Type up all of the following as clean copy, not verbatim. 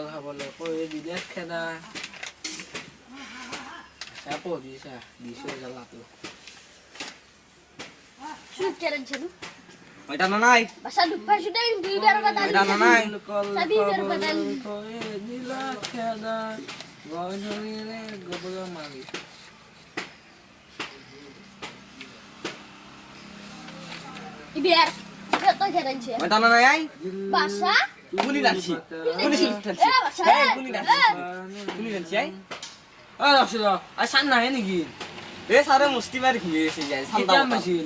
কল খাবলৈ কৈ বিদেশ খেদা চাপো দিছা দিছো জ্বালাটো শুট কেন ছিল ওইটা না নাই বাসা দুপাই শুটে দুইবার কথা ওইটা না নাই কল সাবি বের বদল কৈ দিলা খেদা গয় ধৰিলে গবল মাৰি ইবিয়ার কত কেন ছিল ওইটা না নাই বাসা গুলি লাগছি গুলি লাগছি এ বাসা এই গুলি লাগছি গুলি লাগছি এই ঐ ৰখছিল আ চান নাহে নেকি এ সারে মুস্তি মারি ঘুমিয়ে গেছে যাই কেতিয়া মাছিল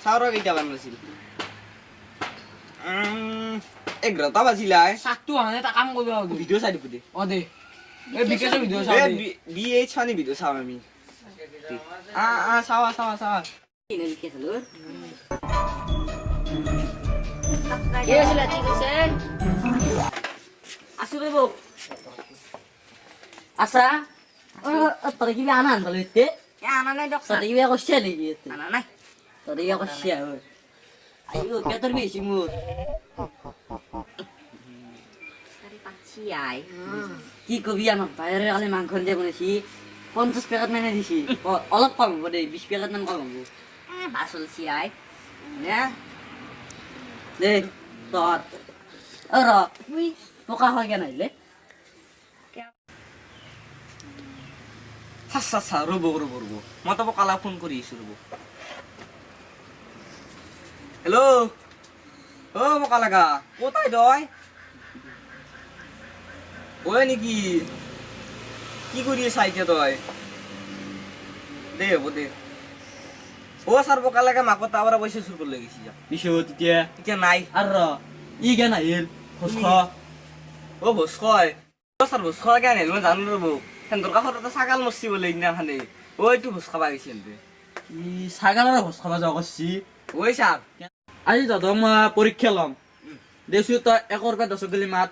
সারা কেইটা বানাইছিল 11টা বাজিলাই চাকটো হানে এটা কাম কৰিব আৰু ভিডিও চাই দিবি দে অ দে এই বিকেশৰ ভিডিঅ' চাও এ দে বিএইচ ফানি ভিডিও চাও আমি চাওয়া চাওয়া কিনে লিখে হলো কে ছিল ঠিক আছে আসু রে বউ আসা ও তোর কি আনা আনলো এতে আনা নাই ডক্টর তোর কি কইছে নাকি এতে আনা নাই তোর কি কইছে আইও কে তোর বেশি মুর আরে পাচ্ছি আই কি কবি আমার বাইরে আলে মাংস দিয়ে বলেছি 50 প্যাকেট মানে দিছি অলপ কম হবে দে 20 প্যাকেট মান কম হবে আসল সি আই না দে তোর আর তুই পোকা হয় কেন আইলে হাসা রবো মত কালা ফোন করি রবো হ্যালো ও মকালাগা কোথায় দয় ওই নাকি কি করি সাইতে দয় দে হবো দে ও সার বকালাগা মাকতা আবার বসে শুরু করে গেছি যা বিশু তেতিয়া এতিয়া নাই আর ই জ্ঞান আহিল খোজ ও ভোজ কয় ও সার ভোজ খাওয়া কেন মই জানো রবো সেন্দর কাষত ছাগাল মরছি বলে ইদিনাখানে ওইটো ভোজ খাবা গেছিল ই ছাগালৰ খোজ খাব যাওঁ কৈছি ওই সাৰ আজি তহঁতক মই পৰীক্ষা ল'ম দেছো তই 1 পৰা 10 গলি মাত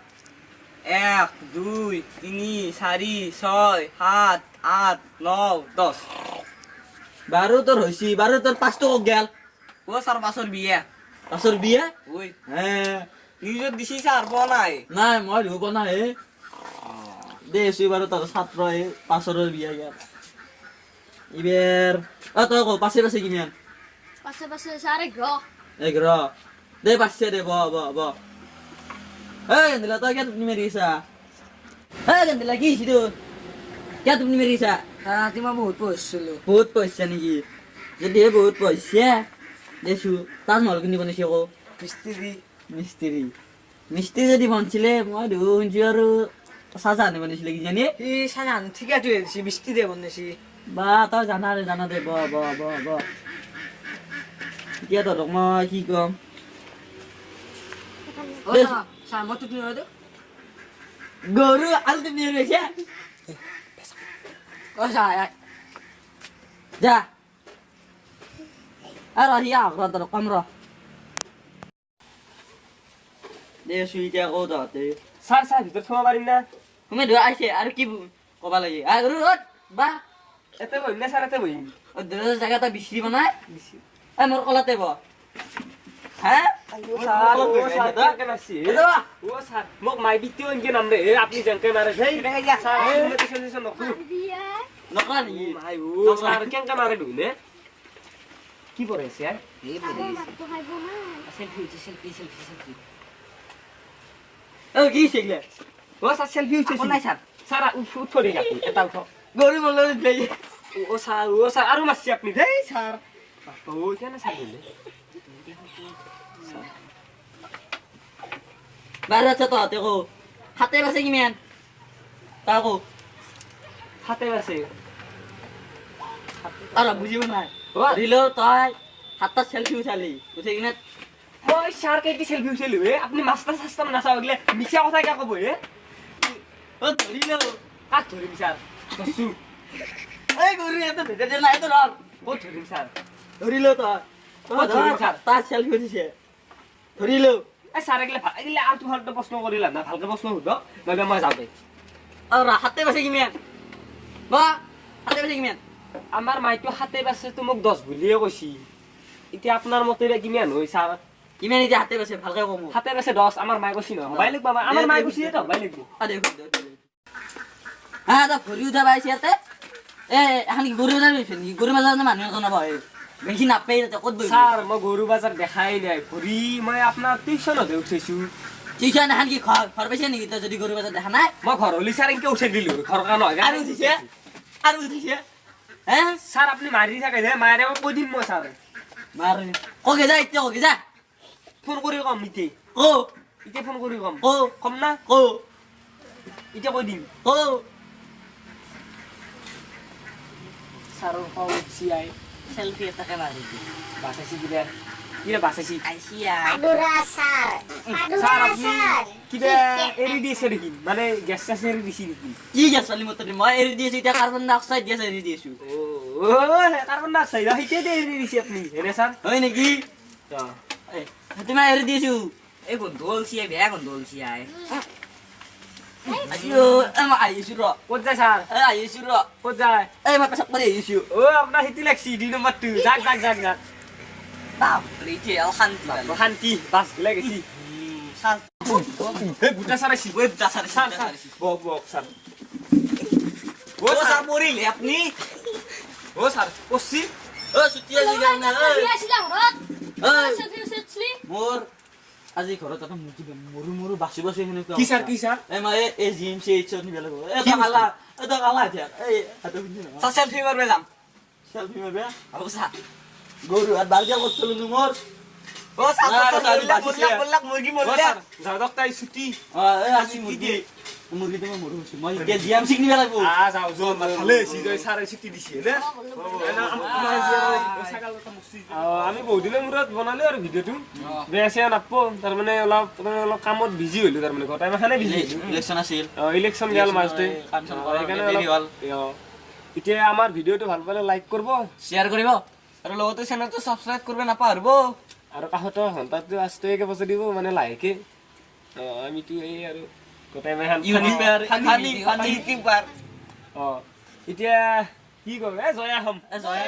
1 2 3 4 6 7 8 9 10 বাৰু তোৰ হৈছি বাৰু তোৰ 5টো কক গেল ও সাৰ বাসৰ বিয়া পাছৰ বিয়া ওই হে নিউজত দিছি সাৰ পোৱা নাই নাই মই ধুব নাই হে দেছো বাৰু তোৰ ছাত্ৰ এই 5ৰ বিয়া গেল ইবেৰ তই ক পাছে কিমান পাছে পাছে সারে গ্রহ 11 দে পাছে দে ব এই গেন্দিলা তই কিয় তুমি মেৰিছা এই গেন্দিলা কি হৈছি তোৰ কিয় তুমি মেৰিছা ৰাতি মই বহুত পঢ়িছিলো বহুত পইচা নেকি যদি বহুত পইচা দেছো তাজমহল কিনি বনাইছে আকৌ মিস্ত্ৰী যদি বনছিলে মই শুনছো আৰু চাহজাহানে বনাইছিলে কিজানি সি চাজান ঠিকাটো দিছি মিস্ত্ৰী দে বনাইছি বা তই জানা দে ব এতিয়া তহঁতক মই কি কম অ চা মই তুপি নহয় দে গৰু আৰু তুমি ৰৈছা অ চা যা আৰু আহি আহ তহঁতক কম ৰ দেছো এতিয়া কওঁ তহঁতে সাৰ ভিতৰ থোৱা পাৰিম না তুমি ধৰা আহিছে আৰু কি ক'বা লাগে আৰু বা এতে বহিম না সাৰ এতে বহিম জায়গা এটা বিচৰি বনাই মোৰ কলাতে ব হা মোক মাই বিটিও এনকে নাম দে আপনি জেনকে মারে সেই নকৰা নেকি কেনকে মারে ঢুকলে কি পরে আছে এই বলে সেলফি কি শিকলে ও স্যার সেলফি উঠছে নাই স্যার স্যার উঠো রে আপনি এটা উঠো গৰু মলৈ দিলে ও স্যাৰ আৰু মাৰছি আপনি দেই স্যাৰ ও কেন স্যাৰ বললে বাহিৰত আছে তহঁতে কো হাতে বাছে কিমান তা কো হাতে আছে আৰু বুজিব নাই ও দিলেও তই হাতত চেলফি উঠালি উঠি কিনে ওই স্যার কে কি সেলফি উঠেলি হে আপনি মাস্টার সাস্টার না চাওগলে মিছা কথা কে কব হে ধৰিলেও কাক ধৰিম স্যাৰ কসু এই গৰু ইয়াতে ধৰিলে নাই তো ধৰ কত ধৰিম স্যাৰ ধৰিলেও তই ধৰিম ছাৰ। তাৰ চেলফি উঠিছে ধৰিলেও এই স্যাৰ এগলে আলতু ফালতু প্ৰশ্ন কৰিলা না ভালকে প্ৰশ্ন হুদ নইলে মই যাও দে আৰু হাতে বাছে কিমান বা হাতে বাছে কিমান আমার মাইটো হাতে বাছে তো মোক 10 বুলিয়ে কইছি এতিয়া আপনার মতে কিমান হই স্যার ইমান এতিয়া হাতে পাইছে ভালকে কম হাতে আছে 10 আমাৰ মাই কৈছি ন হবাই লাগব আমাৰ মাই কৈছি তো হবাই লাগব আরে হ্যাঁ দা ভরি উঠা পাইছে ইয়াতে এ এখন কি গরু বাজার হইছে নি গরু বাজার না মানুহ কোন বহে বেশি নাপাই তো কত বই স্যার মই গরু বাজার দেখাই নাই ভৰি মই আপোনাৰ টিউশনতে উঠিছো টিউশন এখন কি ঘৰ পাইছে নেকি তো যদি গৰু বাজাৰ দেখা নাই মই ঘৰ হলি স্যাৰ ইনকে উঠাই দিলো ঘৰ কা নহয় আর উঠিছে হ্যাঁ স্যার আপনি মারি থাকে দে মারে মই কৈ দিম মই স্যার মার কগে যা ইতে কগে যা ফোন কৰি কম ইতে ও ইতে ফোন কৰি কম ও কম না ও ইতে কৈ দিম ও স্যাৰৰ কম চিআই সেলফি এটাকে মারি বাসাইছি কিবা কিরে বাসাইছি আইছি আই Adura sar. স্যার Adura আপনি sar. কিবা এৰি দিছে নেকি মানে গেছ চেছ এৰি দিছি নেকি কি গেছ চলি মত মই এৰি দিয়েছি এতিয়া কাৰ্বন ডাই অক্সাইড গেছ এৰি দিয়েছো ও কাৰ্বন ডাই অক্সাইড হিতে দে এৰি দিছি আপনি হেনে স্যাৰ হয় নেকি তুমি এৰি দিয়েছো এই গন্ধল চিয়াই বেয়া গন্ধল চিয়াই আইও এমা আইছো র ক'ত যায় স্যার আইছো র ক'ত যায় এই মই পেছাব কৰি আহিছো ও আপোনাৰ হিতি লাগছি 2 নম্বৰ 2 যাক যাক যাক যাক বাপরে যে অশান্তি শান্তি বাস গলে গেছি এই বুটা স্যার আইছি ওই দাসার স্যার স্যার বক বক স্যার ও ও স্যার স্যার মরিলে আপনি ও স্যার কইছি ও সুতিয়া জিগা না ওই মোর আজি ঘৰত এটা মৰু মৰু বাসি বাসি হেনে কি স্যার কি স্যার এই মই এই জিএমসি এইচ নি বেলা এটা কালা এতিয়া এই হাতে বুঝি না স্যার সেলফি মারবে যাম সেলফি মারবে অবস্থা গরু আর বালকে করছিল মোর ও স্যার স্যার, বললাক মুরগি ও মরলে স্যার যাও দক্তাই ছুটি আজি মুরগি মুরগি তো মরু হইছে মই এতিয়া জিএমসি নি বেলা আ যাও জোর ভালে সি জয় স্যারে ছুটি দিছে না আমি বহুত দিনৰ মূৰত বনালো আৰু ভিডিঅ'টো বেয়া চেয়া নাপো তাৰমানে অলপ কামত বিজি হলো তাৰমানে গটাই মাখানে বিজি ইলেকশন আছিল ইলেকশ্যন গেল মাজতে কাঞ্চন সেইকাৰণে দেৰি হ'ল এতিয়া আমাৰ ভিডিঅ'টো ভাল পালে লাইক কৰিব শেয়াৰ কৰিব আৰু লগতে চেনেলটো সাবস্ক্ৰাইব কৰিব নাপাহৰিব আৰু কাষতো ঘণ্টাটো আস্তকে বজাই দিব মানে লাহেকে আমিতো এই আৰু গটাই মাখান ইউটিউবাৰ ফানি ইউটিউবাৰ এতিয়া কি কম জয়া হম জয়